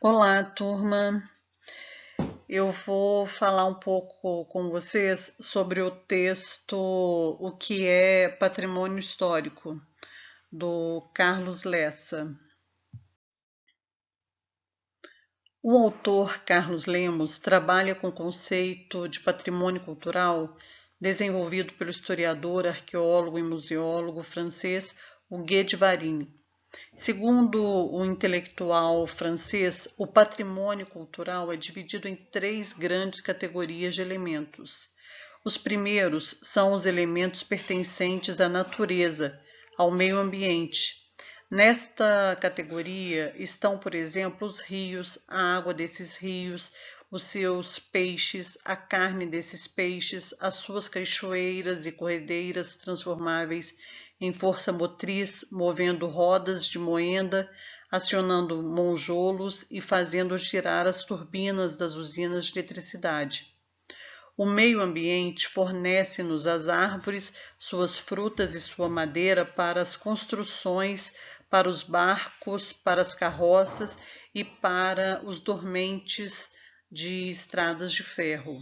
Olá, turma. Eu vou falar um pouco com vocês sobre o texto O que é Patrimônio Histórico, do Carlos Lessa. O autor Carlos Lemos trabalha com o conceito de patrimônio cultural desenvolvido pelo historiador, arqueólogo e museólogo francês Hugues de Varine. Segundo o intelectual francês, o patrimônio cultural é dividido em três grandes categorias de elementos. Os primeiros são os elementos pertencentes à natureza, ao meio ambiente. Nesta categoria estão, por exemplo, os rios, a água desses rios, os seus peixes, a carne desses peixes, as suas cachoeiras e corredeiras transformáveis em força motriz, movendo rodas de moenda, acionando monjolos e fazendo girar as turbinas das usinas de eletricidade. O meio ambiente fornece-nos as árvores, suas frutas e sua madeira para as construções, para os barcos, para as carroças e para os dormentes de estradas de ferro.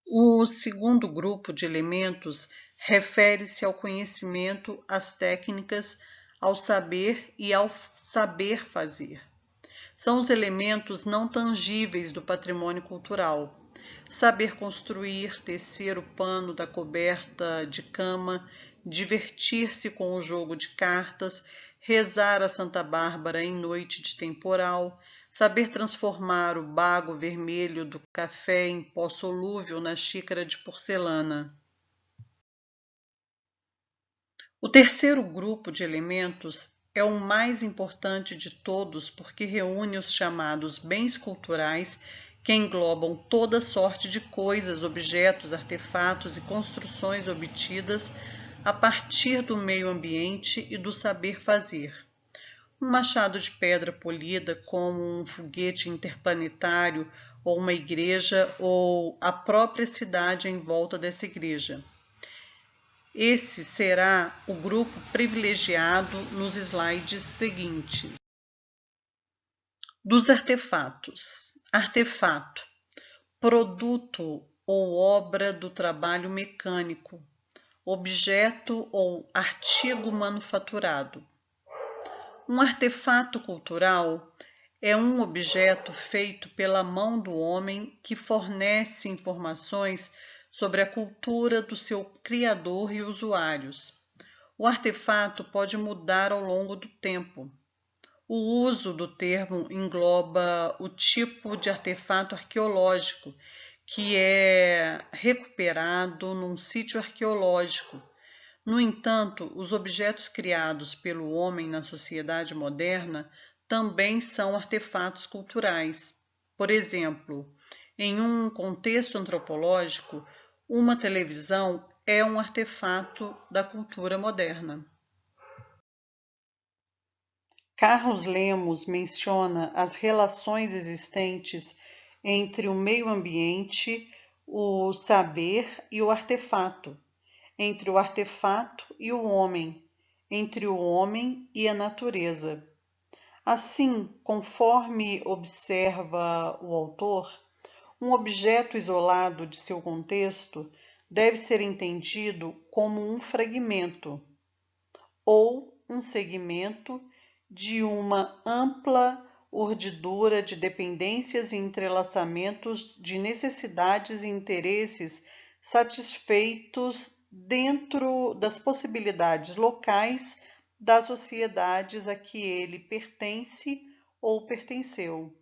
O segundo grupo de elementos refere-se ao conhecimento, às técnicas, ao saber e ao saber fazer. São os elementos não tangíveis do patrimônio cultural. Saber construir, tecer o pano da coberta de cama, divertir-se com o jogo de cartas, rezar a Santa Bárbara em noite de temporal, saber transformar o bago vermelho do café em pó solúvel na xícara de porcelana. O terceiro grupo de elementos é o mais importante de todos porque reúne os chamados bens culturais, que englobam toda sorte de coisas, objetos, artefatos e construções obtidas a partir do meio ambiente e do saber fazer. Um machado de pedra polida, como um foguete interplanetário, ou uma igreja, ou a própria cidade em volta dessa igreja. Esse será o grupo privilegiado nos slides seguintes. Dos artefatos. Artefato, produto ou obra do trabalho mecânico, objeto ou artigo manufaturado. Um artefato cultural é um objeto feito pela mão do homem que fornece informações sobre a cultura do seu criador e usuários. O artefato pode mudar ao longo do tempo. O uso do termo engloba o tipo de artefato arqueológico que é recuperado num sítio arqueológico. No entanto, os objetos criados pelo homem na sociedade moderna também são artefatos culturais. Por exemplo, em um contexto antropológico, uma televisão é um artefato da cultura moderna. Carlos Lemos menciona as relações existentes entre o meio ambiente, o saber e o artefato, entre o artefato e o homem, entre o homem e a natureza. Assim, conforme observa o autor, um objeto isolado de seu contexto deve ser entendido como um fragmento ou um segmento de uma ampla urdidura de dependências e entrelaçamentos de necessidades e interesses satisfeitos dentro das possibilidades locais das sociedades a que ele pertence ou pertenceu.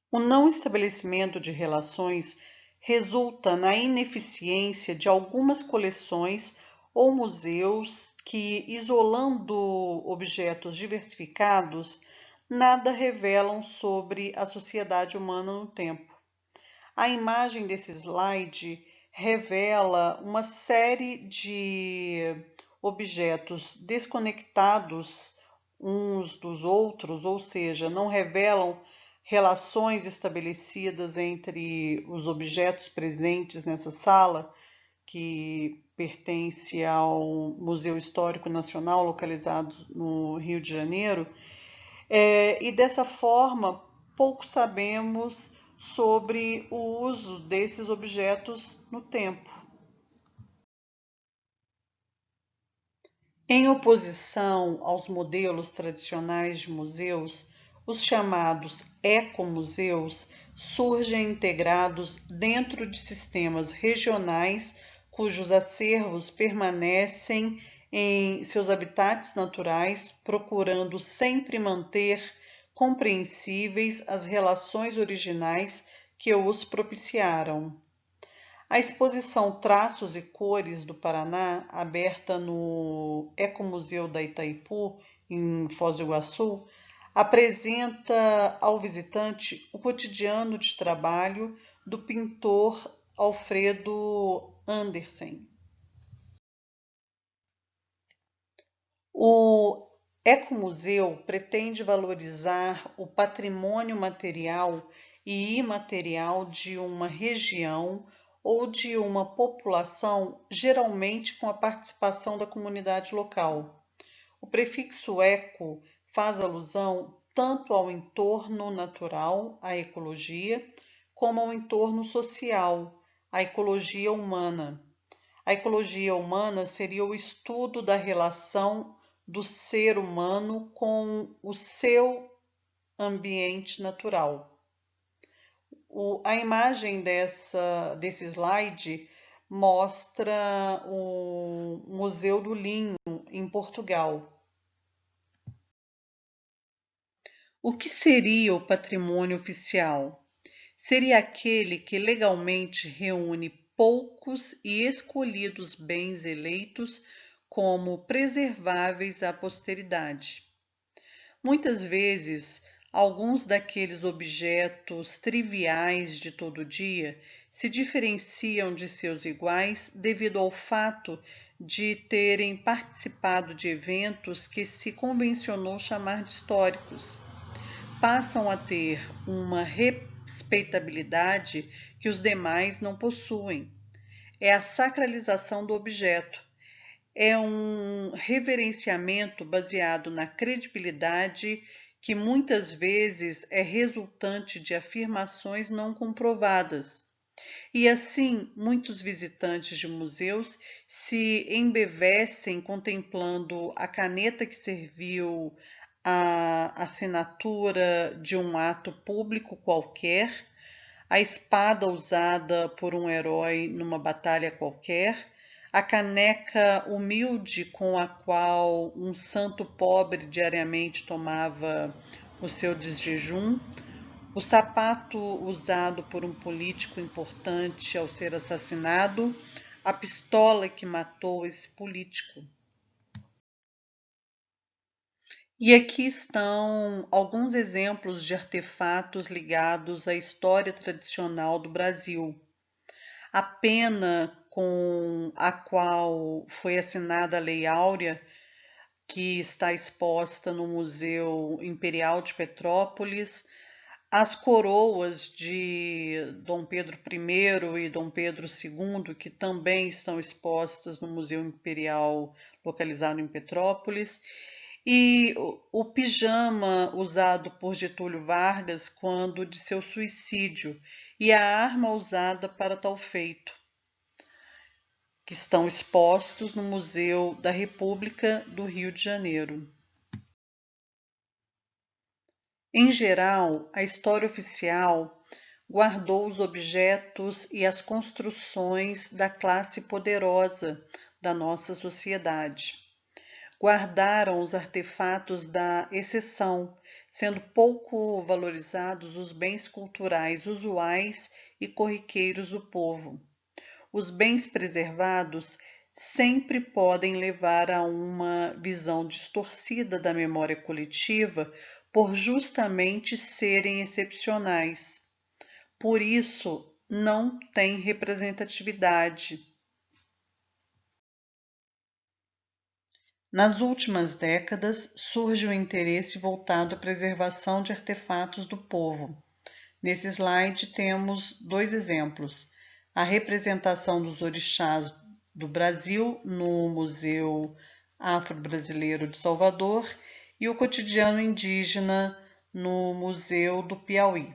O não estabelecimento de relações resulta na ineficiência de algumas coleções ou museus que, isolando objetos diversificados, nada revelam sobre a sociedade humana no tempo. A imagem desse slide revela uma série de objetos desconectados uns dos outros, ou seja, não revelam relações estabelecidas entre os objetos presentes nessa sala, que pertence ao Museu Histórico Nacional, localizado no Rio de Janeiro, e dessa forma pouco sabemos sobre o uso desses objetos no tempo. Em oposição aos modelos tradicionais de museus, os chamados ecomuseus surgem integrados dentro de sistemas regionais cujos acervos permanecem em seus habitats naturais, procurando sempre manter compreensíveis as relações originais que os propiciaram. A exposição Traços e Cores do Paraná, aberta no Ecomuseu da Itaipu, em Foz do Iguaçu, apresenta ao visitante o cotidiano de trabalho do pintor Alfredo Andersen. O Ecomuseu pretende valorizar o patrimônio material e imaterial de uma região ou de uma população, geralmente com a participação da comunidade local. O prefixo eco faz alusão tanto ao entorno natural, a ecologia, como ao entorno social, a ecologia humana. A ecologia humana seria o estudo da relação do ser humano com o seu ambiente natural. A imagem desse slide mostra o Museu do Linho, em Portugal. O que seria o patrimônio oficial? Seria aquele que legalmente reúne poucos e escolhidos bens eleitos como preserváveis à posteridade. Muitas vezes, alguns daqueles objetos triviais de todo dia se diferenciam de seus iguais devido ao fato de terem participado de eventos que se convencionou chamar de históricos. Passam a ter uma respeitabilidade que os demais não possuem. É a sacralização do objeto. É um reverenciamento baseado na credibilidade que muitas vezes é resultante de afirmações não comprovadas. E assim, muitos visitantes de museus se embevecem contemplando a caneta que serviu a assinatura de um ato público qualquer, a espada usada por um herói numa batalha qualquer, a caneca humilde com a qual um santo pobre diariamente tomava o seu desjejum, o sapato usado por um político importante ao ser assassinado, a pistola que matou esse político. E aqui estão alguns exemplos de artefatos ligados à história tradicional do Brasil. A pena com a qual foi assinada a Lei Áurea, que está exposta no Museu Imperial de Petrópolis, as coroas de Dom Pedro I e Dom Pedro II, que também estão expostas no Museu Imperial localizado em Petrópolis, e o pijama usado por Getúlio Vargas quando de seu suicídio e a arma usada para tal feito, que estão expostos no Museu da República do Rio de Janeiro. Em geral, a história oficial guardou os objetos e as construções da classe poderosa da nossa sociedade. Guardaram os artefatos da exceção, sendo pouco valorizados os bens culturais usuais e corriqueiros do povo. Os bens preservados sempre podem levar a uma visão distorcida da memória coletiva por justamente serem excepcionais. Por isso, não têm representatividade. Nas últimas décadas, surge o interesse voltado à preservação de artefatos do povo. Nesse slide temos dois exemplos. A representação dos orixás do Brasil, no Museu Afro-Brasileiro de Salvador, e o Cotidiano Indígena, no Museu do Piauí.